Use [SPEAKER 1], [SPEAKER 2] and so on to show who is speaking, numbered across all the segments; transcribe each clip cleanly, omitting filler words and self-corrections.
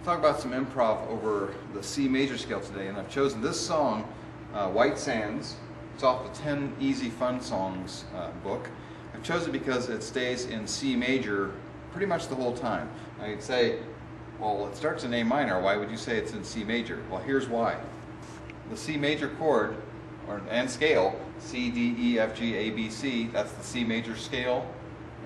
[SPEAKER 1] talk about some improv over the C major scale today, and I've chosen this song, White Sands. It's off the 10 Easy Fun Songs book. I've chosen it because it stays in C major pretty much the whole time. Now you'd say, well, it starts in A minor. Why would you say it's in C major? Well, here's why. The C major chord and scale, C, D, E, F, G, A, B, C, that's the C major scale,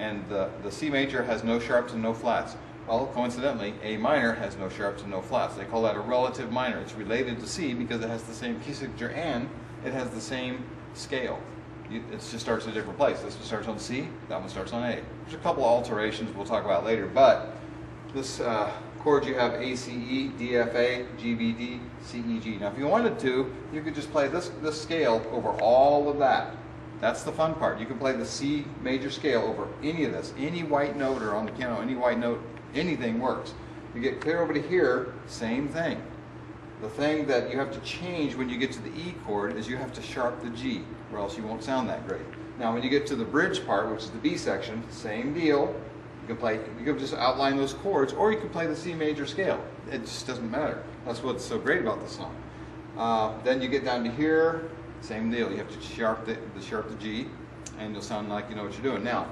[SPEAKER 1] and the C major has no sharps and no flats. Well, coincidentally, A minor has no sharps and no flats. They call that a relative minor. It's related to C because it has the same key signature and it has the same scale. It just starts in a different place. This one starts on C, that one starts on A. There's a couple of alterations we'll talk about later, but this chord you have A, C, E, D, F, A, G, B, D, C, E, G. Now if you wanted to, you could just play this scale over all of that. That's the fun part. You can play the C major scale over any of this. Any white note or on the piano, any white note, anything works. You get clear over to here, same thing. The thing that you have to change when you get to the E chord is you have to sharp the G, or else you won't sound that great. Now when you get to the bridge part, which is the B section, same deal. You can just outline those chords, or you can play the C major scale. It just doesn't matter. That's what's so great about this song. Then you get down to here, same deal. You have to sharp the G, and you'll sound like you know what you're doing. Now,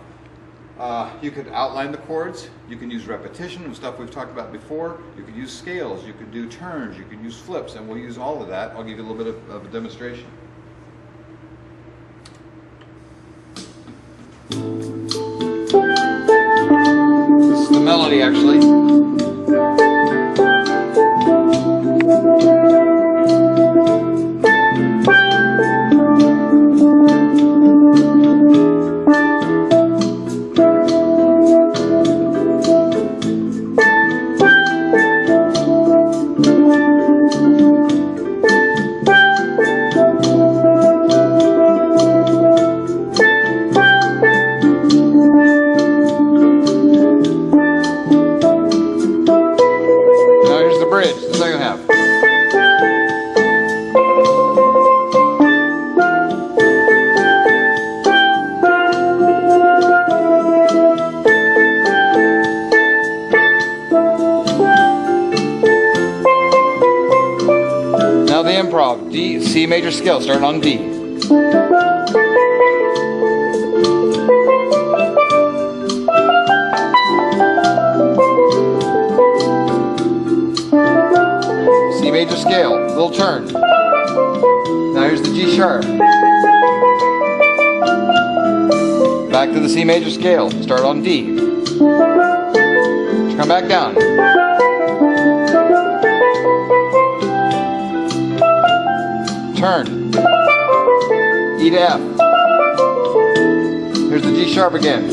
[SPEAKER 1] you could outline the chords. You can use repetition and stuff we've talked about before. You could use scales. You could do turns. You could use flips, and we'll use all of that. I'll give you a little bit of a demonstration. This is the melody, actually. Now the improv, D, C major scale, starting on D. C major scale, little turn. Now here's the G sharp. Back to the C major scale, start on D. Come back down. Turn. E to F. Here's the G sharp again.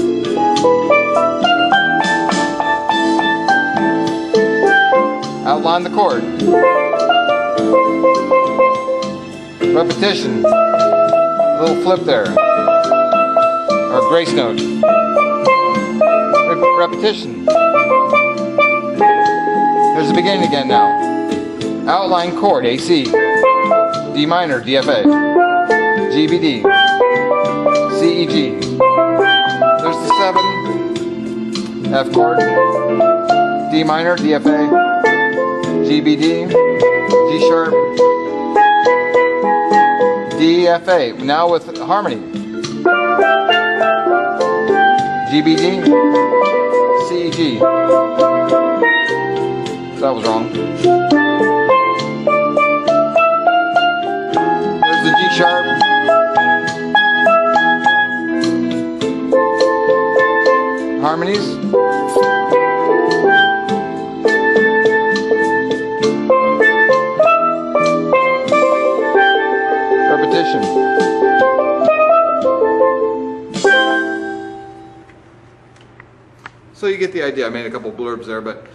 [SPEAKER 1] Outline the chord. Repetition. A little flip there. Or grace note. Repetition. There's the beginning again now. Outline chord, A, C. D minor, D, F, A. G, B, D. C, E, G. There's the 7. F chord. D minor, D, F, A. G, B, D. G sharp. D, F, A. Now with harmony. G, B, D. C, E, G. That was wrong. There's the G sharp. Harmonies. Repetition. So you get the idea. I made a couple blurbs there, but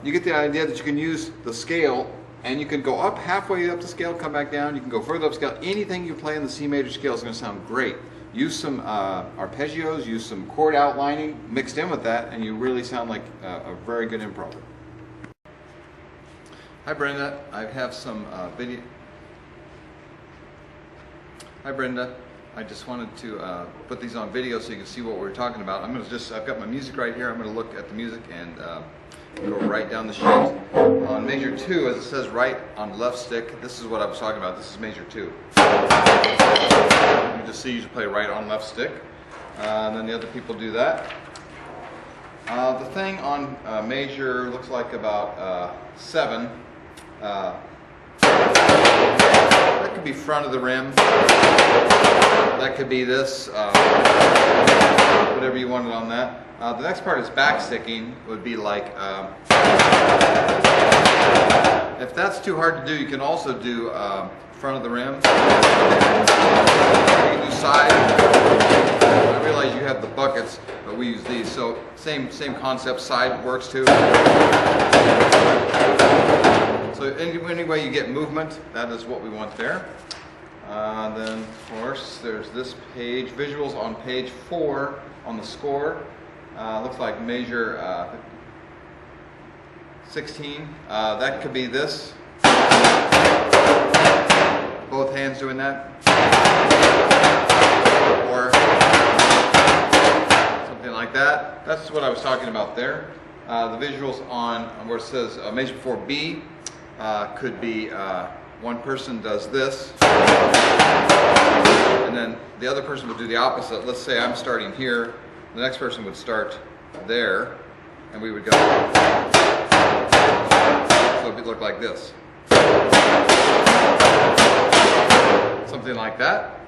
[SPEAKER 1] you get the idea that you can use the scale, and you can go up halfway up the scale, come back down. You can go further up scale. Anything you play in the C major scale is going to sound great. Use some arpeggios, use some chord outlining mixed in with that, and you really sound like a very good improver. Hi Brenda, I have some video. Hi Brenda, I just wanted to put these on video so you can see what we're talking about. I've got my music right here. I'm going to look at the music and Go right down the sheet. On measure 2, as it says right on left stick, this is what I was talking about. This is measure 2. You just see you play right on left stick. And then the other people do that. The thing on measure looks like about 7. That could be front of the rim. That could be this, whatever you wanted on that. The next part is back sticking. Would be like, if that's too hard to do, you can also do front of the rim. You can do side. I realize you have the buckets, but we use these. So same concept. Side works too. So any way you get movement, that is what we want there. Then, of course, there's this page, visuals on page 4 on the score. Looks like measure 16. That could be this. Both hands doing that. Or something like that. That's what I was talking about there. The visuals on where it says measure 4B could be one person does this, and then the other person would do the opposite. Let's say I'm starting here, the next person would start there, and we would go. So it would look like this. Something like that.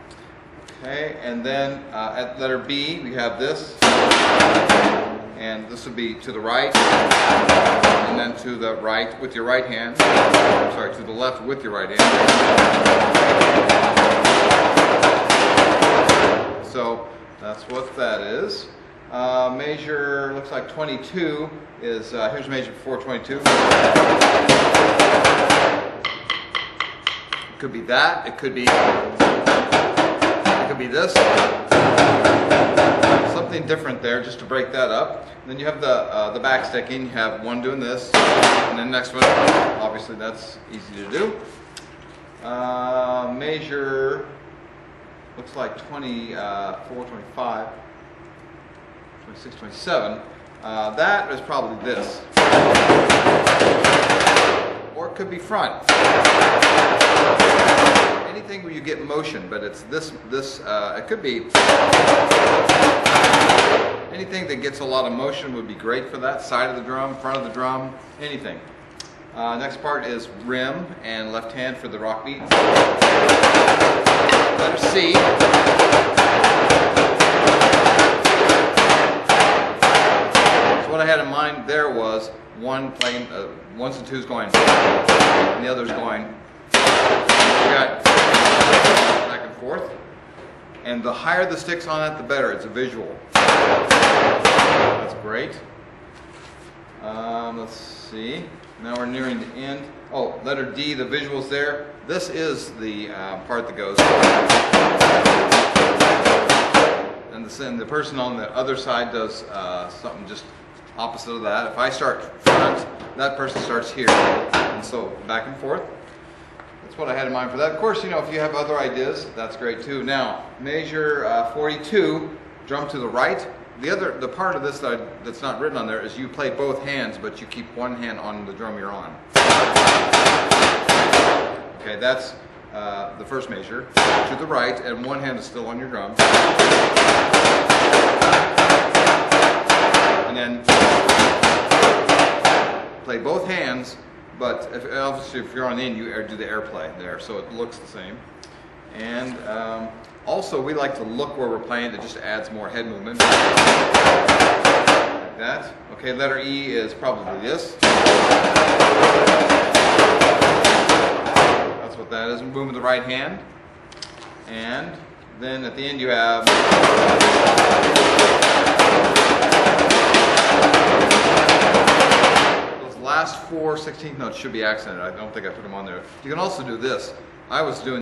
[SPEAKER 1] Okay, and then at letter B we have this. And this would be to the right, and then to the right with your right hand. Sorry, to the left with your right hand. So that's what that is. Measure looks like 22 is here's measure 422. It could be that. It could be this. Something different there, just to break that up. And then you have the back sticking. You have one doing this, and then the next one. Obviously, that's easy to do. Measure looks like 24, 25, 26, 27. That is probably this, or it could be front. Anything where you get motion, but it's this. It could be. Anything that gets a lot of motion would be great for that. Side of the drum, front of the drum, anything. Next part is rim and left hand for the rock beat. Letter C. So what I had in mind there was one playing, ones and twos going, and the others going. You got back and forth. And the higher the sticks on it, the better. It's a visual. That's great. Let's see. Now we're nearing the end. Oh, letter D, the visuals there. This is the part that goes. And the person on the other side does something just opposite of that. If I start front, that person starts here. And so back and forth. That's what I had in mind for that. Of course, you know, if you have other ideas, that's great too. Now, measure 42, drum to the right. The part of this that's not written on there is you play both hands, but you keep one hand on the drum you're on. Okay, that's the first measure. To the right, and one hand is still on your drum. And then play both hands. But obviously, if you're on the end, you do the airplay there, so it looks the same. And also, we like to look where we're playing. It just adds more head movement. Like that. Okay, letter E is probably this. That's what that is. Move with the right hand. And then at the end, you have. Last 4 16th notes should be accented. I don't think I put them on there. You can also do this. I was doing